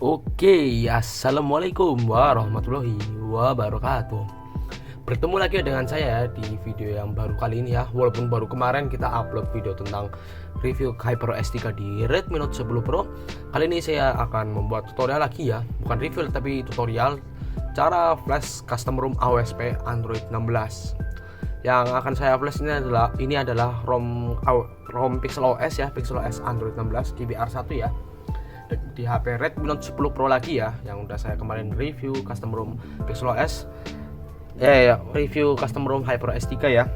Oke, assalamualaikum warahmatullahi wabarakatuh. Bertemu lagi dengan saya di video yang baru kali ini ya. Walaupun baru kemarin kita upload video tentang review HyperOS 3 di Redmi Note 10 Pro. Kali ini saya akan membuat tutorial lagi ya. Bukan review tapi tutorial cara flash custom ROM AOSP Android 16. Yang akan saya flash ini adalah ROM Pixel OS ya, Pixel OS Android 16 DBR1 ya. Di HP Redmi Note 10 Pro lagi ya, yang udah saya kemarin review custom ROM Pixel OS review custom ROM HyperOS 3 ya.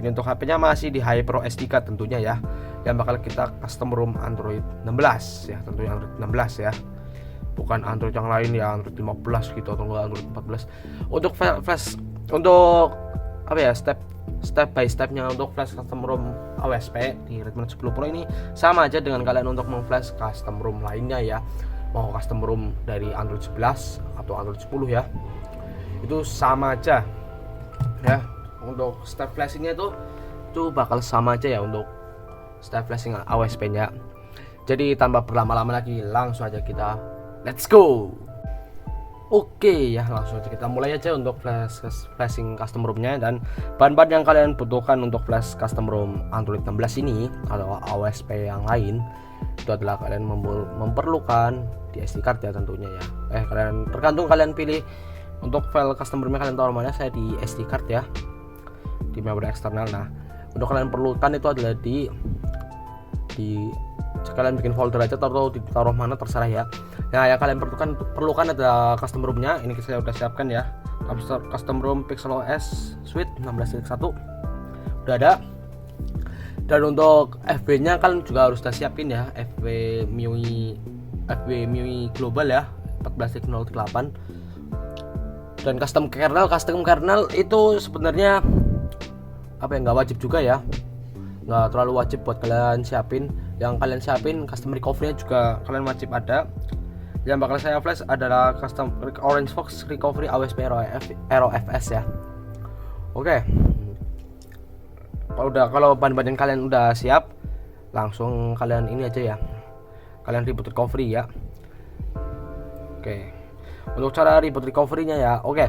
Ini untuk HP-nya masih di HyperOS 3 tentunya ya, yang bakal kita custom ROM Android 16 ya, tentunya Android 16 ya, bukan Android yang lain ya, Android 15 gitu atau enggak Android 14. Untuk flash, untuk step by stepnya untuk flash custom ROM AOSP di Redmi Note 10 Pro ini sama aja dengan kalian untuk memflash custom ROM lainnya ya. Mau custom ROM dari Android 11 atau Android 10 ya, itu sama aja ya. Untuk step flashingnya itu bakal sama aja ya untuk step flashing AOSP nya. Jadi tanpa berlama-lama lagi, langsung aja kita let's go. Oke ya, langsung aja kita mulai aja untuk flashing custom ROM-nya. Dan bahan-bahan yang kalian butuhkan untuk flash custom ROM Android 16 ini atau AOSP yang lain itu adalah kalian memerlukan di SD card ya tentunya ya. Kalian tergantung kalian pilih untuk file custom ROM-nya kalian taruh mana. Saya di SD card ya, di memori eksternal. Nah, untuk kalian perlukan itu adalah di kalian bikin folder aja atau ditaruh mana terserah ya. Nah, yang kalian perlukan adalah custom ROM-nya. Ini saya udah siapkan ya. Custom ROM Pixel OS Suite 16.1 udah ada. Dan untuk FB-nya kalian juga harus siapin ya, FB MIUI Global ya, 14.0.8. Dan custom kernel itu sebenarnya nggak wajib juga ya, nggak terlalu wajib buat kalian siapin. Yang kalian siapin custom recovery-nya juga kalian wajib ada. Yang bakal saya flash adalah custom Orange Fox Recovery AOSP ROFS ya. Oke. Kalau bahan-bahan kalian udah siap, langsung kalian ini aja ya, kalian reboot recovery ya. Oke. Untuk cara reboot recovery-nya ya, oke.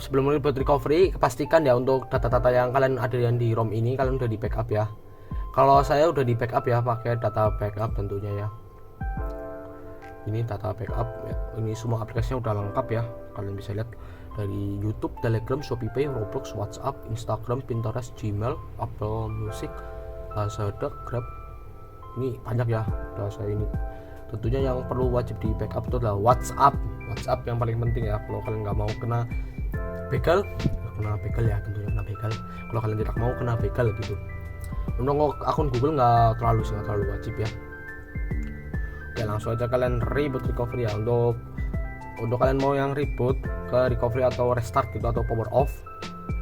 Sebelum reboot recovery, pastikan ya untuk data-data yang kalian ada yang di ROM ini kalian udah di backup ya. Kalau saya udah di backup ya, pakai data backup tentunya ya. Ini data backup ya. Ini semua aplikasinya udah lengkap ya. Kalian bisa lihat dari YouTube, Telegram, ShopeePay, Roblox, WhatsApp, Instagram, Pinterest, Gmail, Apple Music, Lazada, Grab. Ini banyak ya data ini. Tentunya yang perlu wajib di backup itu adalah WhatsApp yang paling penting ya. Kalau kalian nggak mau kena begal ya, tentunya kena begal. Kalau kalian tidak mau kena begal gitu. Untuk akun Google nggak terlalu wajib ya. Oke, langsung aja kalian reboot recovery ya. Untuk kalian mau yang reboot ke recovery atau restart gitu atau power off,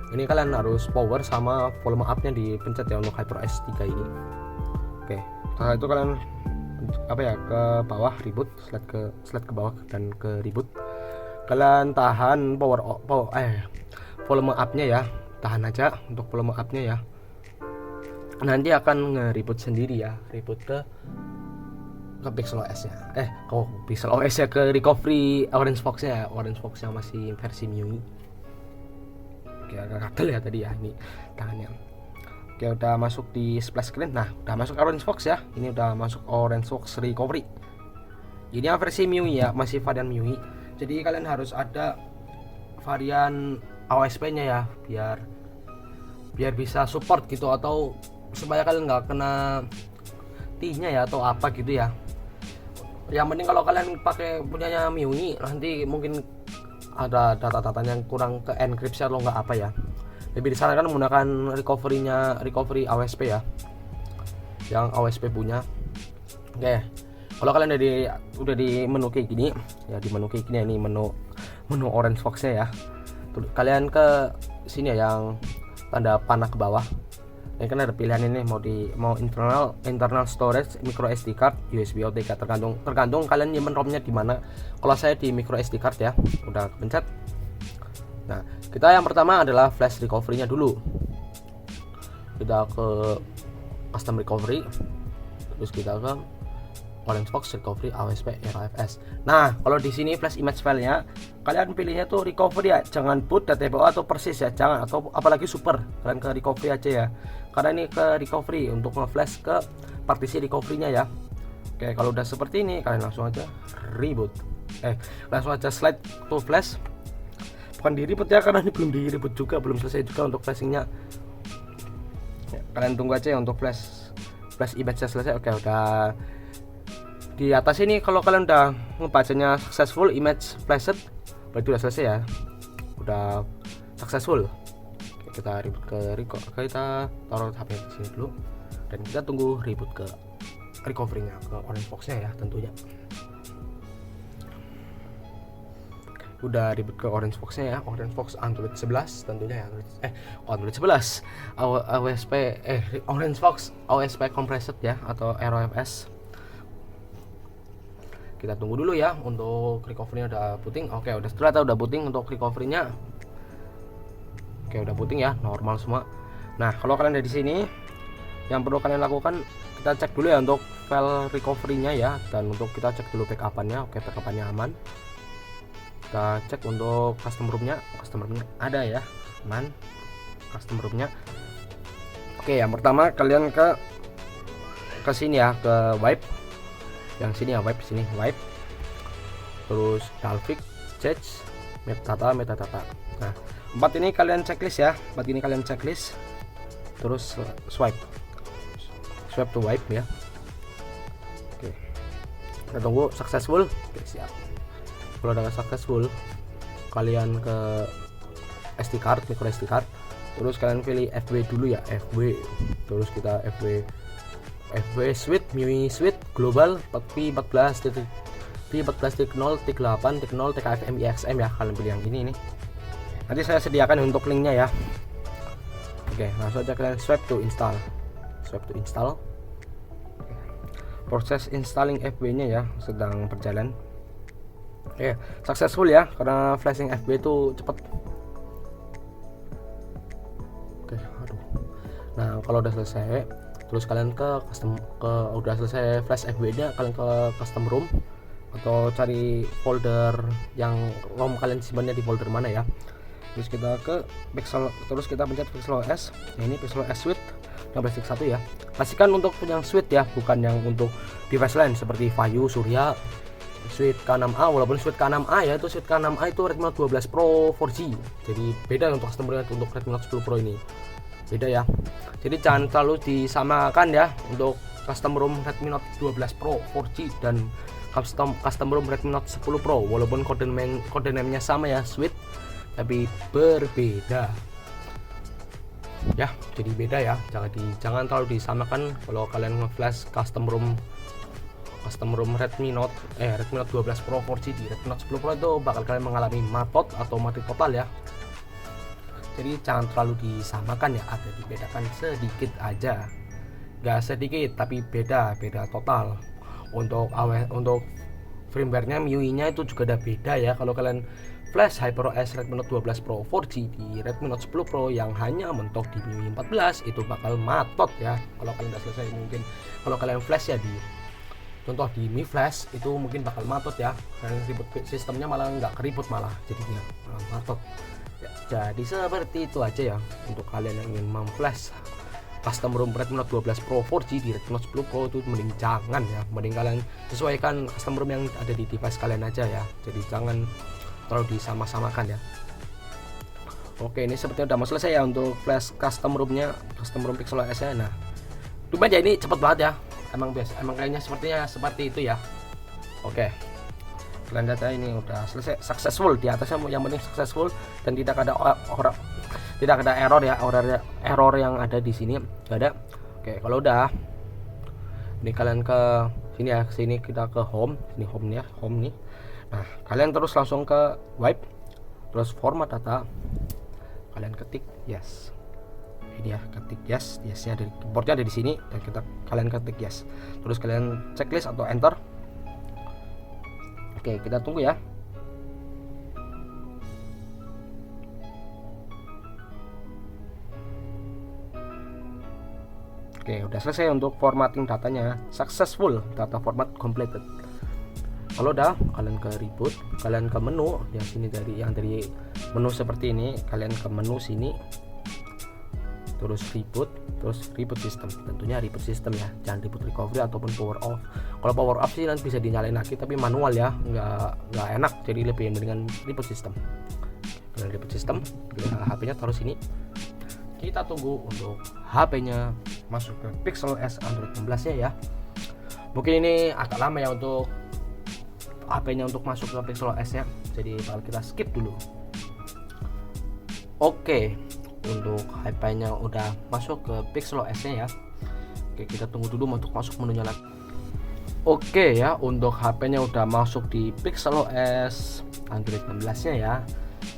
ini kalian harus power sama volume up-nya dipencet ya untuk HyperOS 3 ini. Oke, setelah itu kalian ke bawah reboot, slide ke bawah dan ke reboot. Kalian tahan volume up-nya ya, tahan aja untuk volume up-nya ya. Nanti akan nge-reboot sendiri ya, reboot ke Pixel OS ya. Pixel OS ya, ke recovery Orange Fox ya, Orange Fox yang masih versi MIUI. Oke, agak gatel ya tadi ya ini tangannya. Oke, udah masuk di splash screen. Nah, udah masuk Orange Fox ya. Ini udah masuk Orange Fox Recovery. Ini yang versi MIUI ya, masih varian MIUI. Jadi kalian harus ada varian AOSP-nya ya, biar bisa support gitu, atau supaya kalian nggak kena T-nya ya atau apa gitu ya. Yang penting kalau kalian pakai punyanya MIUI, nanti mungkin ada data-datanya yang kurang ke enkripsi atau nggak apa ya. Lebih disarankan menggunakan recovery AOSP ya, yang AOSP punya. Oke, kalau kalian udah di menu kayak gini ya, di menu kayak gini, ini menu Orange Fox-nya ya. Kalian ke sini ya, yang tanda panah ke bawah. Ini kan ada pilihan ini, mau internal storage, micro SD card, USB OTK, tergantung kalian nyimpen ROM-nya di mana. Kalau saya di micro SD card ya, udah kepencet. Nah, kita yang pertama adalah flash recovery-nya dulu. Kita ke custom recovery, terus kita ke Orange Box Recovery AWSP ROFS. Nah, kalau di sini flash image filenya, kalian pilihnya tuh recovery ya, jangan boot .tbo atau persis ya, jangan, atau apalagi super. Kalian ke recovery aja ya, karena ini ke recovery untuk nge-flash ke partisi recovery-nya ya. Oke, kalau udah seperti ini kalian langsung aja reboot. Langsung aja slide to flash. Bukan di reboot ya, karena ini belum di reboot juga, belum selesai juga untuk flashingnya. Ya, kalian tunggu aja ya untuk flash image-nya selesai. Oke, udah di atas ini kalau kalian udah ngebacanya successful image flashed, berarti udah selesai ya, udah successful. Oke, kita reboot ke kita taruh HP di sini dulu dan kita tunggu reboot ke recovery-nya, ke Orange Box-nya ya tentunya. Udah reboot ke Orange Box-nya ya, Orange Box Android 11 tentunya ya. Android 11 AWSP Orange Box AWSP compressed ya, atau ROFS. Kita tunggu dulu ya untuk recovery-nya udah booting. Oke, udah booting untuk recovery-nya. Oke, udah booting ya, normal semua. Nah, kalau kalian ada di sini, yang perlu kalian lakukan, kita cek dulu ya untuk file recovery-nya ya, dan untuk kita cek dulu backup-nya. Oke, backup-nya aman. Kita cek untuk custom room-nya ada ya, aman custom room-nya. Oke, yang pertama kalian ke sini ya, ke wipe. Yang sini ya, wipe sini, wipe. Terus Dalvik, Change, metadata. Nah, 4 ini kalian checklist ya, terus swipe to wipe ya. Oke, kita tunggu successful. Oke, siap. Kalau udah successful, kalian ke SD card, micro SD card, terus kalian pilih FW dulu ya, FW. Terus kita FW suite, MIUI suite global P14.0.8.0 TKFM IXM ya, kalian pilih yang ini nih. Nanti saya sediakan untuk linknya ya. Oke, langsung aja kalian swipe to install. Proses installing FW nya ya sedang berjalan. Oke, successful ya, karena flashing FW itu cepet. Oke, aduh. Nah, kalau udah selesai, terus kalian udah selesai flash FW-nya, kalian ke custom room atau cari folder yang ROM kalian simpannya di folder mana ya. Terus kita ke Pixel, terus kita pencet Pixel OS. Nah, ini Pixel OS Suite 16.1 ya. Pastikan untuk yang Suite ya, bukan yang untuk device lain seperti Vayu, Surya, Suite K6A. Walaupun Suite K6A ya, itu Suite K6A itu Redmi Note 12 Pro 4G. Jadi beda untuk customer untuk Redmi Note 10 Pro ini. Beda ya, jadi jangan terlalu disamakan ya untuk custom ROM Redmi Note 12 Pro 4G dan custom ROM Redmi Note 10 Pro. Walaupun kode name-nya sama ya, Suite, tapi berbeda ya, jadi beda ya. Jangan terlalu disamakan kalau kalian nge-flash custom ROM Redmi Note 12 Pro 4G di Redmi Note 10 Pro, itu bakal kalian mengalami matot atau mati total ya. Jadi jangan terlalu disamakan ya, ada dibedakan sedikit aja, nggak sedikit tapi beda total. Untuk firmware-nya, MIUI-nya itu juga ada beda ya. Kalau kalian flash HyperOS Redmi Note 12 Pro 4G di Redmi Note 10 Pro yang hanya mentok di MIUI 14, itu bakal matot ya. Kalau kalian udah selesai, mungkin kalau kalian flash ya di contoh di Mi Flash, itu mungkin bakal matot ya, dan ribut sistemnya malah nggak keribut, malah jadinya matot ya. Jadi seperti itu aja ya untuk kalian yang ingin memflash custom ROM Redmi Note 12 Pro 4G di Redmi Note 10 Pro, itu mending jangan ya, mending kalian sesuaikan custom ROM yang ada di device kalian aja ya. Jadi jangan terlalu disama-samakan ya. Oke, ini sepertinya udah mau selesai ya untuk flash custom ROM-nya, custom ROM Pixel OS-nya. Nah, cuma aja ini cepet banget ya, emang kayaknya sepertinya seperti itu ya. Oke, kalian data ini udah selesai, successful. Di atasnya yang penting successful dan tidak ada error ya, error yang ada di sini nggak ada. Oke, kalau udah ini kalian ke sini ya, sini kita ke home, ini home nih ya, home nih. Nah, kalian terus langsung ke wipe, terus format data, kalian ketik yes. Ini ya, ketik yesnya dari keyboardnya ada di sini, dan kalian ketik yes. Terus kalian checklist atau enter. Oke, kita tunggu ya. Oke, udah selesai untuk formatting datanya. Successful, data format completed. Kalau udah, kalian ke reboot, kalian ke menu yang sini, dari menu seperti ini, kalian ke menu sini, terus reboot system. Tentunya reboot system ya, jangan reboot recovery ataupun power off. Kalau power off sih nanti bisa dinyalain lagi, tapi manual ya, nggak enak, jadi lebih mendingan reboot system. Kalian reboot system, HP-nya taruh sini. Kita tunggu untuk HP-nya masuk ke PixelOS Android 16 ya. Mungkin ini agak lama ya untuk HP-nya untuk masuk ke PixelOS ya, jadi bakal kita skip dulu. Oke, untuk HP-nya udah masuk ke PixelOS-nya ya. Oke, kita tunggu dulu untuk masuk menunya lagi. Oke ya, untuk HP-nya udah masuk di PixelOS Android 16-nya ya.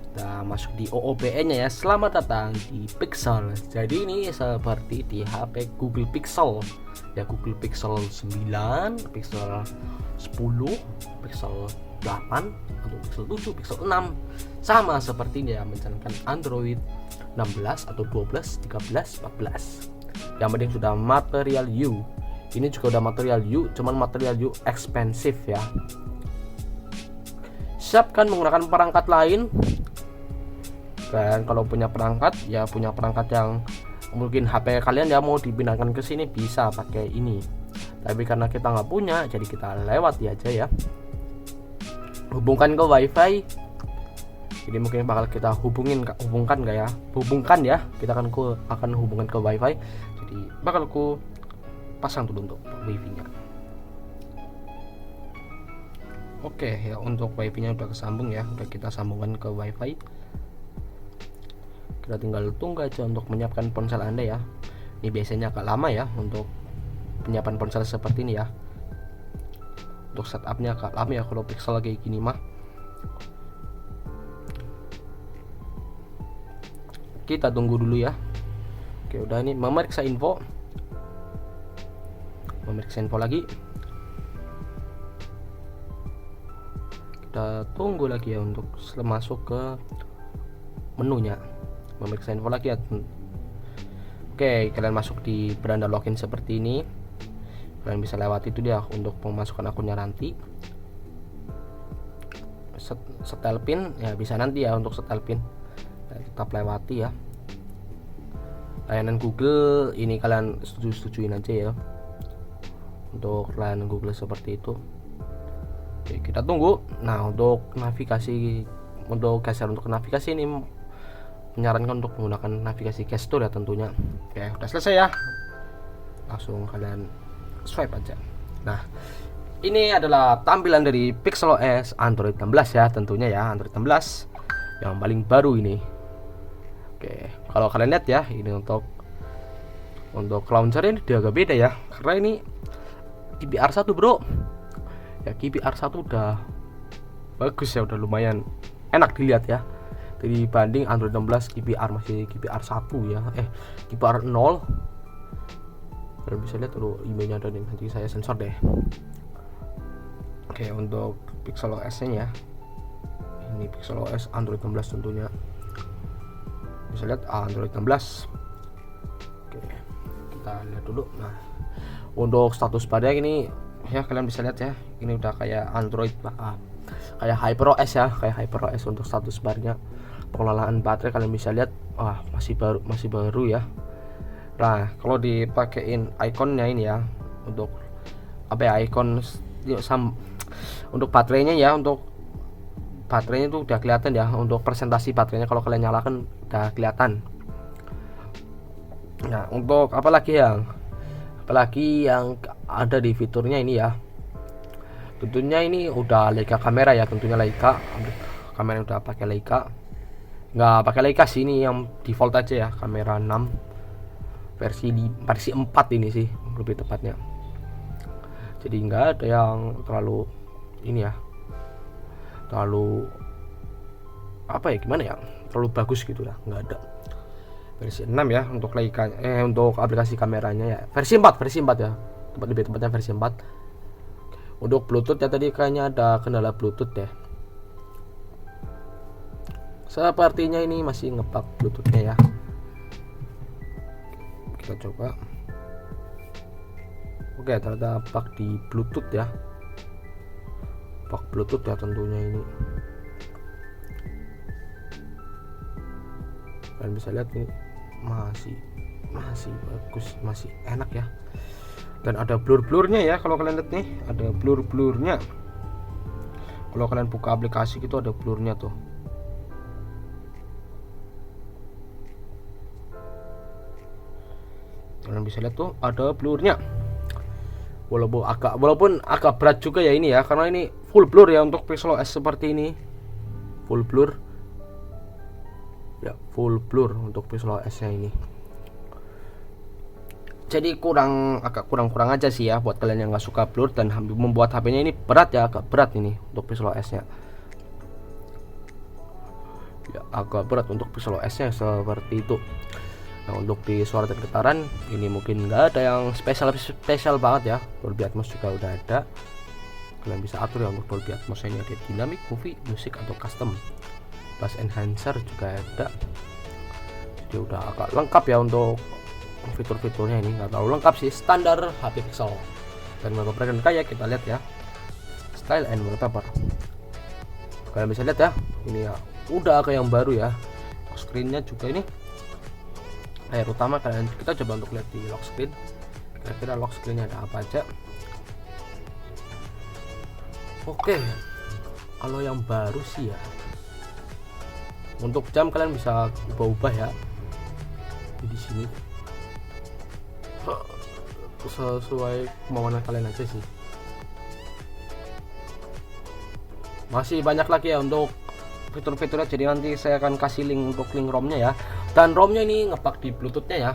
Udah masuk di OOBE-nya ya. Selamat datang di Pixel. Jadi ini seperti di HP Google Pixel ya, Google Pixel 9, Pixel 10, Pixel 8, atau Pixel 7, Pixel 6, sama seperti ini ya, mencantumkan Android 16 atau 12, 13, 14. Yang penting sudah material U. Ini juga udah material U, cuman material U expensive ya. Siapkan menggunakan perangkat lain. Dan kalau punya perangkat ya, punya perangkat yang mungkin HP kalian ya mau dipindahkan ke sini, bisa pakai ini. Tapi karena kita nggak punya, jadi kita lewati aja ya. Hubungkan ke WiFi. Jadi mungkin bakal kita hubungkan ya. Kita akan hubungkan ke WiFi. Jadi bakal pasang dulu untuk WiFi-nya. Oke ya, untuk WiFi-nya udah kesambung ya, udah kita sambungkan ke WiFi. Kita tinggal tunggu aja untuk menyiapkan ponsel Anda ya. Ini biasanya agak lama ya untuk penyiapan ponsel seperti ini ya. Untuk setupnya agak lama ya kalau Pixel kayak gini mah. Kita tunggu dulu ya. Oke, udah ini memeriksa info lagi. Kita tunggu lagi ya untuk masuk ke menunya, memeriksa info lagi ya. Oke, kalian masuk di beranda login seperti ini. Kalian bisa lewati itu dia untuk memasukkan akunnya nanti. Setel pin ya bisa nanti ya, untuk setel pin tetap lewati ya. Layanan Google ini kalian setujuin aja ya, untuk layanan Google seperti itu. Oke, kita tunggu. Nah, untuk navigasi, untuk geser untuk navigasi ini menyarankan untuk menggunakan navigasi gestur ya tentunya. Oke, udah selesai ya, langsung kalian swipe aja. Nah, ini adalah tampilan dari PixelOS Android 16 ya, tentunya ya, Android 16 yang paling baru ini. Oke, kalau kalian lihat ya, ini untuk launcher ini dia agak beda ya, karena ini KibiR1 bro ya. KibiR1 udah bagus ya, udah lumayan enak dilihat ya, dibanding Android 16 KibiR masih KibiR1 ya, KibiR 0. Kalian bisa lihat tuh emailnya ada nih, nanti saya sensor deh. Oke, untuk PixelOS nya ya, ini PixelOS Android 16 tentunya, bisa lihat Android 16. Oke, kita lihat dulu. Nah, untuk status pada ini ya, kalian bisa lihat ya, ini udah kayak Android kayak HyperOS ya, kayak HyperOS untuk status barnya. Pengelolaan baterai kalian bisa lihat, masih baru ya. Nah, kalau dipakein ikonnya ini ya, untuk ikon untuk baterainya ya, untuk baterainya itu udah kelihatan ya, untuk presentasi baterainya kalau kalian nyalakan udah kelihatan. Nah, untuk apalagi yang ada di fiturnya ini ya, tentunya ini udah Leica kamera ya, tentunya Leica kamera udah pakai Leica, nggak pakai Leica sih, ini yang default aja ya, kamera 6 versi 4 ini sih lebih tepatnya. Jadi nggak ada yang terlalu ini ya, terlalu gimana ya, terlalu bagus gitu ya, nggak ada. Versi 6 ya untuk Leica, untuk aplikasi kameranya ya, versi 4 ya, lebih tepatnya versi 4. Untuk Bluetooth ya, tadi kayaknya ada kendala Bluetooth deh, sepertinya ini masih ngebug Bluetoothnya ya. Kita coba. Oke, ternyata bug di Bluetooth ya, bug Bluetooth ya tentunya ini. Kalian bisa lihat ini masih bagus, masih enak ya. Dan ada blur-blurnya ya, kalau kalian lihat nih ada blur-blurnya. Kalau kalian buka aplikasi gitu ada blurnya tuh. Kalian bisa lihat tuh ada blurnya. Walaupun agak berat juga ya ini ya, karena ini full blur ya untuk Pixel OS seperti ini. Full blur. Ya, full blur untuk Pixel OS-nya ini. Jadi agak kurang aja sih ya buat kalian yang nggak suka blur dan membuat HP-nya ini berat ya, agak berat ini untuk Pixel OS-nya. Ya, agak berat untuk Pixel OS-nya seperti itu. Nah, untuk di suara dan getaran ini mungkin nggak ada yang spesial banget ya. Dolby Atmos juga udah ada. Kalian bisa atur ya untuk Dolby Atmos ini, ada dynamic, movie, musik atau custom. Bass enhancer juga ada. Jadi udah agak lengkap ya untuk fitur-fiturnya ini, nggak terlalu lengkap sih, standar HP Pixel. Dan wallpaper kayak kita lihat ya, style and wallpaper. Kalian bisa lihat ya, ini ya udah kayak yang baru ya. Lock screen-nya juga ini layar utama. Kita coba untuk lihat di lock screen, kira-kira lock screen-nya ada apa aja. Oke, kalau yang baru sih ya, untuk jam kalian bisa ubah-ubah ya di sini sesuai kemauan kalian aja sih. Masih banyak lagi ya untuk fitur-fiturnya, jadi nanti saya akan kasih link untuk link ROM-nya ya. Dan ROM-nya ini ngebug di Bluetooth-nya ya.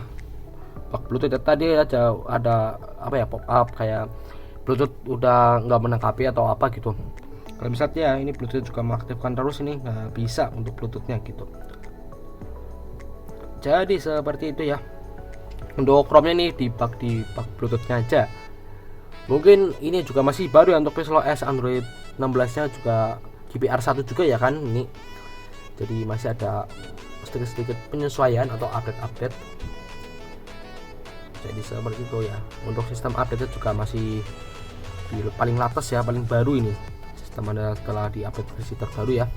Bug Bluetooth ya, tadi ada apa ya, pop up kayak Bluetooth udah nggak menangkapi atau apa gitu. Kalau bisa ya, ini Bluetooth juga mengaktifkan terus, ini nggak bisa untuk Bluetooth-nya gitu. Jadi seperti itu ya. Untuk ROM-nya nih di bug Bluetooth-nya aja. Mungkin ini juga masih baru ya untuk Pixel OS Android 16-nya juga GPR1 juga ya kan ini. Jadi masih ada sedikit penyesuaian atau update. Jadi seperti itu ya. Untuk sistem update juga masih paling latest ya, paling baru ini. Sistem setelah di update versi terbaru ya.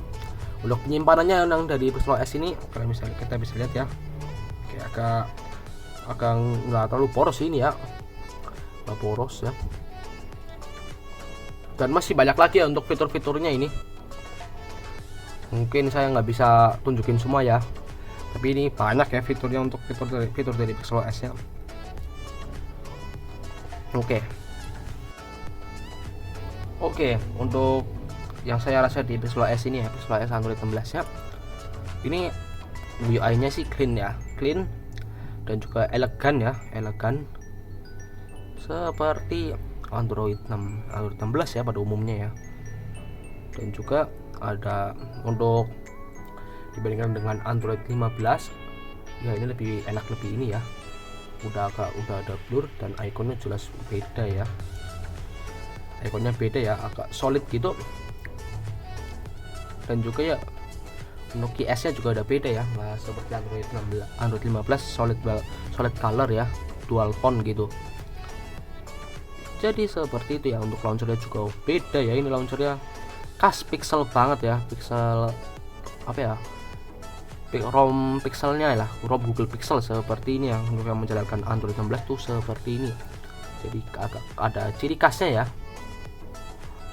Untuk penyimpanannya yang dari Pixel OS ini kita bisa lihat ya. Kayak agak nggak terlalu poros ini ya, nggak poros ya. Dan masih banyak lagi ya untuk fitur-fiturnya ini. Mungkin saya nggak bisa tunjukin semua ya, tapi ini banyak ya fiturnya untuk fitur dari Pixel OS nya. Oke, untuk yang saya rasa di Pixel OS ini ya, Pixel OS Android 16 nya ini UI nya sih clean ya, clean dan juga elegan ya, seperti Android 16 ya pada umumnya ya. Dan juga ada untuk dibandingkan dengan Android 15 ya, ini lebih enak, lebih ini ya, udah ada blur dan ikonnya jelas beda ya, agak solid gitu. Dan juga ya untuk QS nya juga ada beda ya, nah, seperti Android 15 solid color ya, dual tone gitu. Jadi seperti itu ya. Untuk launchernya juga beda ya, ini launchernya khas Pixel banget ya, Pixel apa ya, ROM Pixelnya lah, ROM Google Pixel seperti ini ya. Untuk yang menjalankan Android 16 tuh seperti ini, jadi agak ada ciri khasnya ya.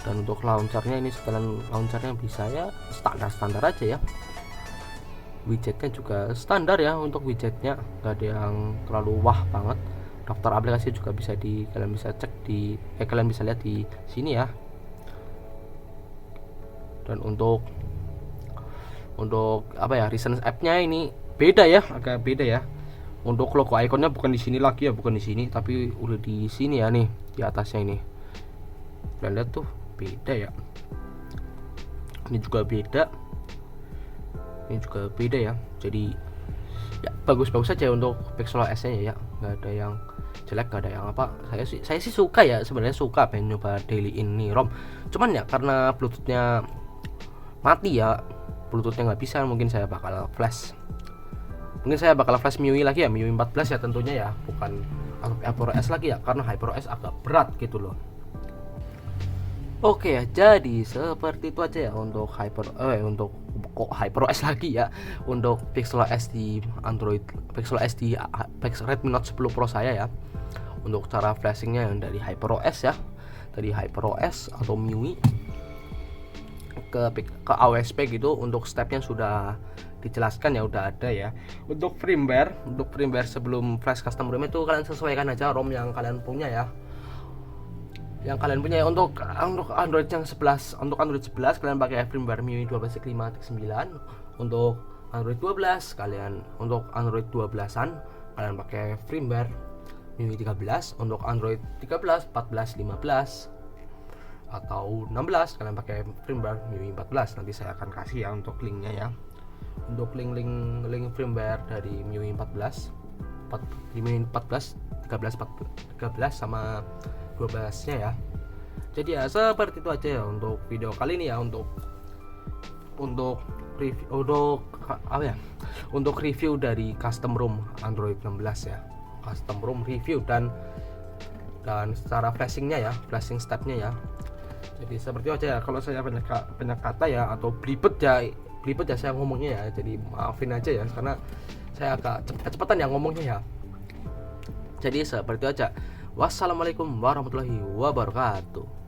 Dan untuk launchernya ini, setelan launchernya bisa ya standar aja ya. Widgetnya juga standar ya, untuk widgetnya nggak ada yang terlalu wah banget. Daftar aplikasi juga bisa kalian bisa cek kalian bisa lihat di sini ya. Dan untuk apa ya, recent app-nya ini beda ya, agak beda ya. Untuk logo ikonnya bukan di sini lagi ya, bukan di sini, tapi udah di sini ya nih, di atasnya ini. Kalian lihat tuh beda ya. Ini juga beda ya. Jadi ya bagus-bagus saja untuk Pixel OS nya ya, nggak ada yang jelek, nggak ada yang apa. Saya sih suka ya, sebenarnya suka pengen nyoba daily ini ROM. Cuman ya karena Bluetooth-nya mati ya, Bluetooth-nya nggak bisa, mungkin saya bakal flash MIUI lagi ya, MIUI 14 ya tentunya ya, bukan HyperOS lagi ya, karena HyperOS agak berat gitu loh. Oke ya, jadi seperti itu aja ya untuk HyperOS lagi ya, untuk PixelOS di Android, PixelOS di Redmi Note 10 Pro saya ya. Untuk cara flashingnya yang dari HyperOS ya, dari HyperOS atau MIUI ke AOSP gitu. Untuk stepnya sudah dijelaskan ya, udah ada ya. Untuk firmware sebelum flash custom ROM itu kalian sesuaikan aja ROM yang kalian punya ya, untuk Android yang 11, untuk Android 11 kalian pakai firmware MIUI 12.5.9. Untuk Android 12 kalian, untuk Android 12-an kalian pakai firmware MIUI 13. Untuk Android 13, 14, 15 atau 16 kalian pakai firmware MIUI 14. Nanti saya akan kasih ya untuk linknya ya, untuk link firmware dari MIUI 14, MIUI 14, 13 sama 12-nya ya. Jadi ya seperti itu aja ya untuk video kali ini ya, untuk review dari custom ROM Android 16 ya, custom ROM review dan secara flashingnya ya, flashing stepnya ya. Jadi seperti itu aja ya. Kalau saya banyak kata ya atau belibet ya saya ngomongnya ya, jadi maafin aja ya, karena saya agak cepet-cepetan ya ngomongnya ya. Jadi seperti itu aja. Wassalamualaikum warahmatullahi wabarakatuh.